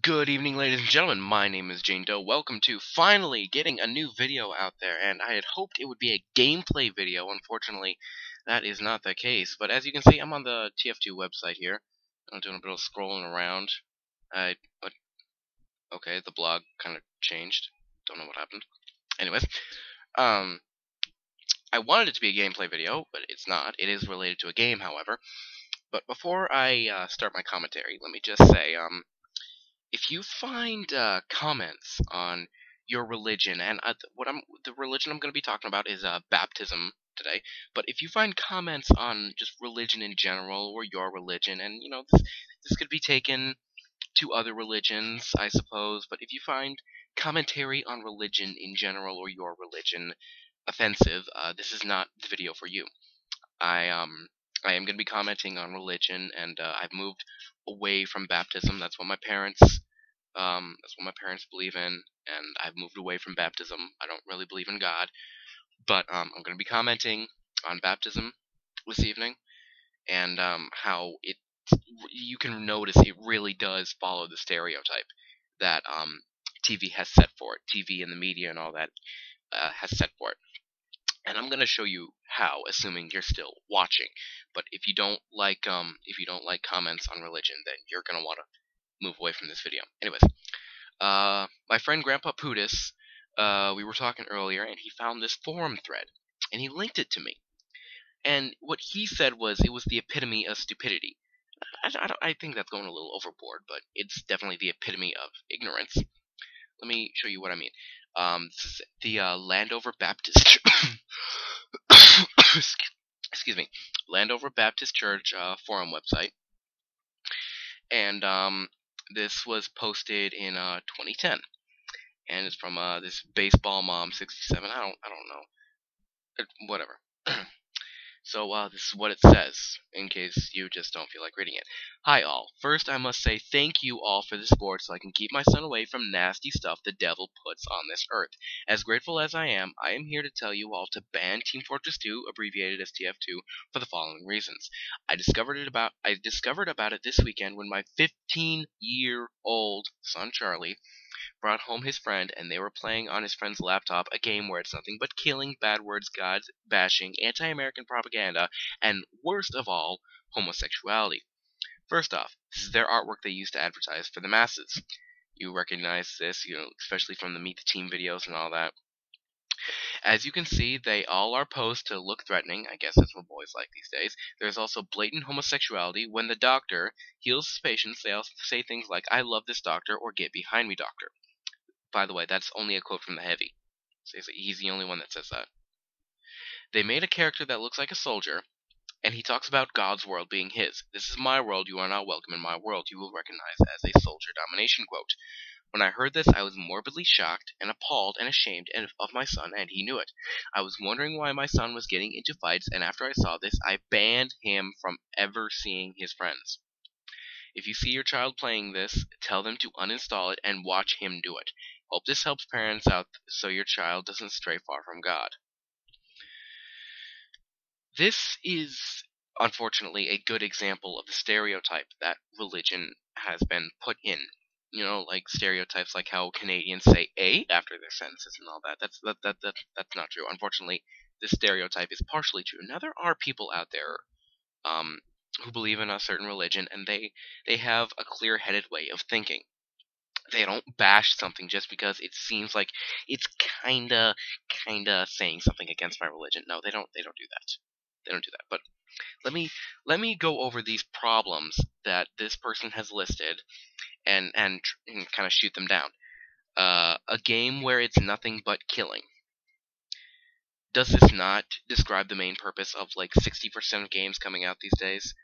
Good evening, ladies and gentlemen. My name is Jane Doe. Welcome to finally getting a new video out there, and I had hoped it would be a gameplay video. Unfortunately, that is not the case. But as you can see, I'm on the TF2 website here. I'm doing a bit of scrolling around. But okay, the blog kind of changed. Don't know what happened. Anyways, um, I wanted it to be a gameplay video, but it's not. It is related to a game, however. But before I start my commentary, let me just say, if you find comments on your religion, and the religion I'm going to be talking about is baptism today. But if you find comments on just religion in general or your religion, and this could be taken to other religions, I suppose. But if you find commentary on religion in general or your religion offensive, this is not the video for you. I um I am going to be commenting on religion, and I've moved away from baptism. That's what my parents believe in, and I've moved away from baptism. I don't really believe in God, but I'm going to be commenting on baptism this evening, and how you can notice it really does follow the stereotype that TV has set for it. TV and the media and all that has set for it. And I'm gonna show you how, assuming you're still watching. But if you don't like comments on religion, then you're gonna want to move away from this video. Anyways, my friend Grandpa Pootis, we were talking earlier, and he found this forum thread, and he linked it to me. And what he said was it was the epitome of stupidity. I think that's going a little overboard, but it's definitely the epitome of ignorance. Let me show you what I mean. This is the Landover Baptist. Excuse me, Landover Baptist Church forum website, and this was posted in 2010, and it's from this baseball mom 67. I don't know, whatever. So this is what it says, in case you just don't feel like reading it. Hi all. First I must say thank you all for the support so I can keep my son away from nasty stuff the devil puts on this earth. As grateful as I am here to tell you all to ban Team Fortress 2, abbreviated as TF2, for the following reasons. I discovered about it this weekend when my 15-year-old son Charlie brought home his friend, and they were playing on his friend's laptop a game where it's nothing but killing, bad words, God bashing, anti-American propaganda, and worst of all, homosexuality. First off, this is their artwork they use to advertise for the masses. You recognize this, especially from the Meet the Team videos and all that. As you can see, they all are posed to look threatening. I guess that's what boys like these days. There's also blatant homosexuality. When the doctor heals his patients, they also say things like, I love this doctor, or get behind me, doctor. By the way, that's only a quote from the Heavy. So he's the only one that says that. They made a character that looks like a soldier, and he talks about God's world being his. This is my world, you are not welcome in my world, you will recognize as a soldier domination quote. When I heard this, I was morbidly shocked and appalled and ashamed of my son, and he knew it. I was wondering why my son was getting into fights, and after I saw this, I banned him from ever seeing his friends. If you see your child playing this, tell them to uninstall it and watch him do it. Hope this helps parents out so your child doesn't stray far from God. This is, unfortunately, a good example of the stereotype that religion has been put in. Like stereotypes like how Canadians say "a" after their sentences and all that. That's not true. Unfortunately, this stereotype is partially true. Now there are people out there um, who believe in a certain religion, and they have a clear-headed way of thinking. They don't bash something just because it seems like it's kinda saying something against my religion. No, they don't do that. They don't do that. But let me go over these problems that this person has listed and kind of shoot them down. A game where it's nothing but killing. Does this not describe the main purpose of like 60% of games coming out these days?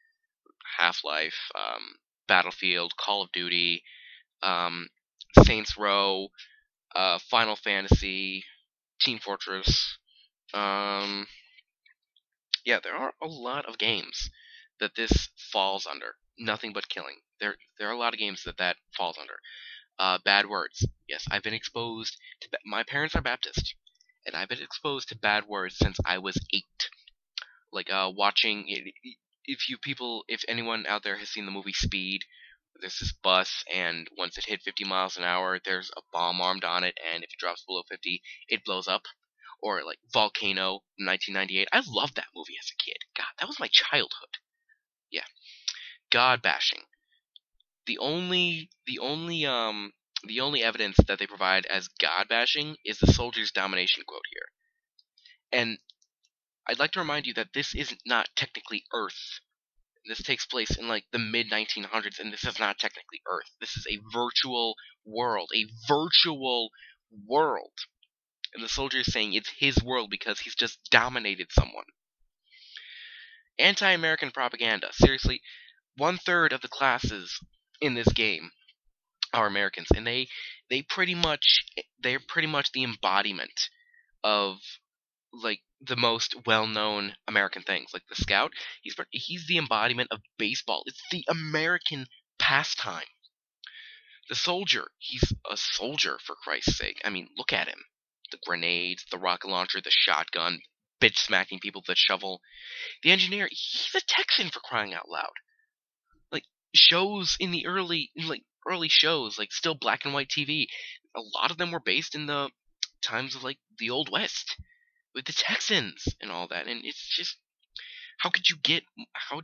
Half-Life, Battlefield, Call of Duty, um, Saints Row, Final Fantasy, Team Fortress. Um, yeah, there are a lot of games that this falls under. Nothing but killing. There are a lot of games that falls under. Bad words. Yes, I've been exposed to. My parents are Baptist, and I've been exposed to bad words since I was 8. Like watching. If anyone out there has seen the movie Speed, There's this bus, and once it hit 50 miles an hour, there's a bomb armed on it, and if it drops below 50, it blows up. Or like Volcano, 1998. I loved that movie as a kid. God, that was my childhood. Yeah, God bashing. The only, the only, the only evidence that they provide as God bashing is the soldier's domination quote here. And I'd like to remind you that this is not technically Earth. This takes place in like the mid 1900s, and this is not technically Earth. This is a virtual world, a virtual world. And the soldier is saying it's his world because he's just dominated someone. Anti-American propaganda. Seriously, 1/3 of the classes in this game are Americans, and they're pretty much the embodiment of like the most well-known American things. Like the scout, he's the embodiment of baseball. It's the American pastime. The soldier, he's a soldier for Christ's sake. I mean, look at him. The grenades, the rocket launcher, the shotgun, bitch smacking people with a shovel. The engineer, he's a Texan for crying out loud. Like shows in the early shows, like still black and white TV. A lot of them were based in the times of like the Old West with the Texans and all that. And it's just how do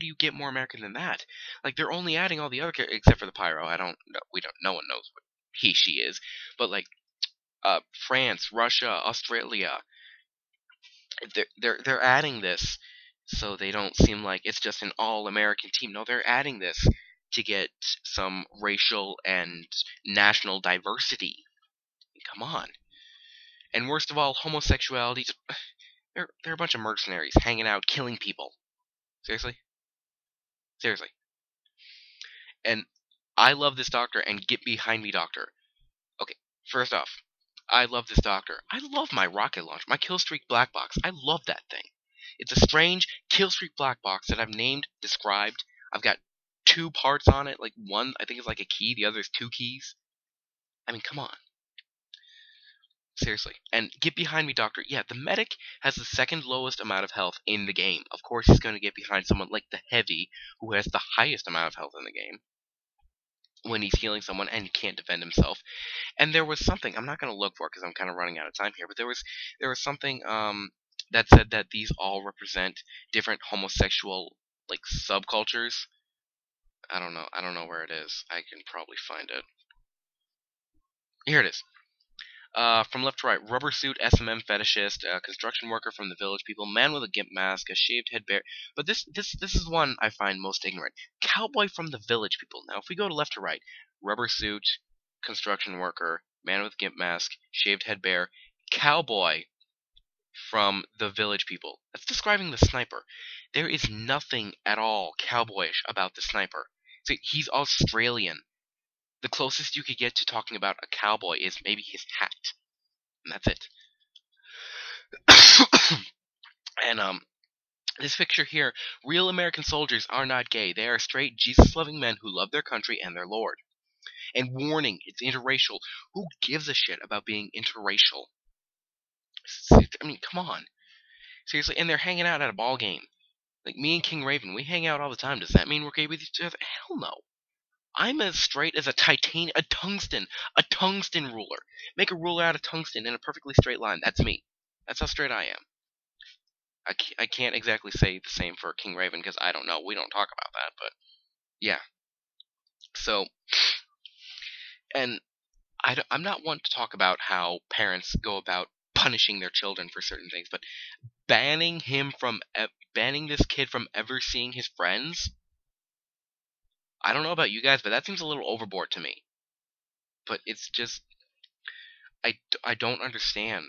you get more American than that? Like they're only adding all the other characters except for the pyro. I don't know. No one knows what she is. But like France, Russia, Australia, they're adding this so they don't seem like it's just an all American team. No, they're adding this to get some racial and national diversity. Come on. And worst of all, homosexuality. They're a bunch of mercenaries hanging out, killing people. Seriously? Seriously. And I love this doctor, and get behind me, doctor. Okay, first off, I love this doctor. I love my rocket launch, my Killstreak black box. I love that thing. It's a strange Killstreak black box that I've named, described. I've got 2 parts on it. Like one, I think is like a key. The other is 2 keys. I mean, come on. Seriously. And get behind me, doctor. Yeah, the medic has the second lowest amount of health in the game. Of course, he's going to get behind someone like the heavy, who has the highest amount of health in the game when he's healing someone and he can't defend himself. And there was something I'm not going to look for because I'm kind of running out of time here, but there was something that said that these all represent different homosexual like subcultures. I don't know where it is. I can probably find it. Here it is. From left to right, rubber suit, SMM fetishist, construction worker from the village people, man with a gimp mask, a shaved head bear. But this is one I find most ignorant. Cowboy from the village people. Now, if we go to left to right, rubber suit, construction worker, man with gimp mask, shaved head bear, cowboy from the village people. That's describing the sniper. There is nothing at all cowboyish about the sniper. See, he's Australian. The closest you could get to talking about a cowboy is maybe his hat. And that's it. And this picture here, real American soldiers are not gay. They are straight, Jesus-loving men who love their country and their Lord. And warning, it's interracial. Who gives a shit about being interracial? I mean, come on. Seriously, and they're hanging out at a ball game. Like me and King Raven, we hang out all the time. Does that mean we're gay with each other? Hell no. I'm as straight as a tungsten ruler. Make a ruler out of tungsten in a perfectly straight line. That's me. That's how straight I am. I can't exactly say the same for King Raven because I don't know. We don't talk about that, but yeah. So, and I'm not one to talk about how parents go about punishing their children for certain things, but banning this kid from ever seeing his friends. I don't know about you guys, but that seems a little overboard to me. But it's just, I don't understand.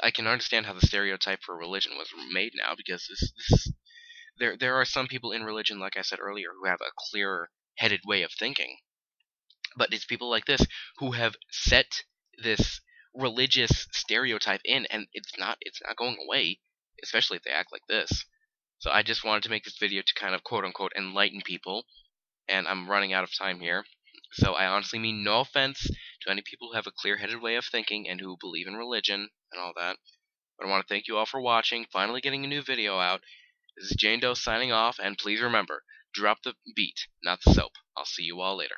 I can understand how the stereotype for religion was made now because there are some people in religion, like I said earlier, who have a clear-headed way of thinking. But it's people like this who have set this religious stereotype in, and it's not going away, especially if they act like this. So I just wanted to make this video to kind of quote-unquote enlighten people, and I'm running out of time here. So I honestly mean no offense to any people who have a clear-headed way of thinking and who believe in religion and all that. But I want to thank you all for watching, finally getting a new video out. This is Jane Doe signing off, and please remember, drop the beat, not the soap. I'll see you all later.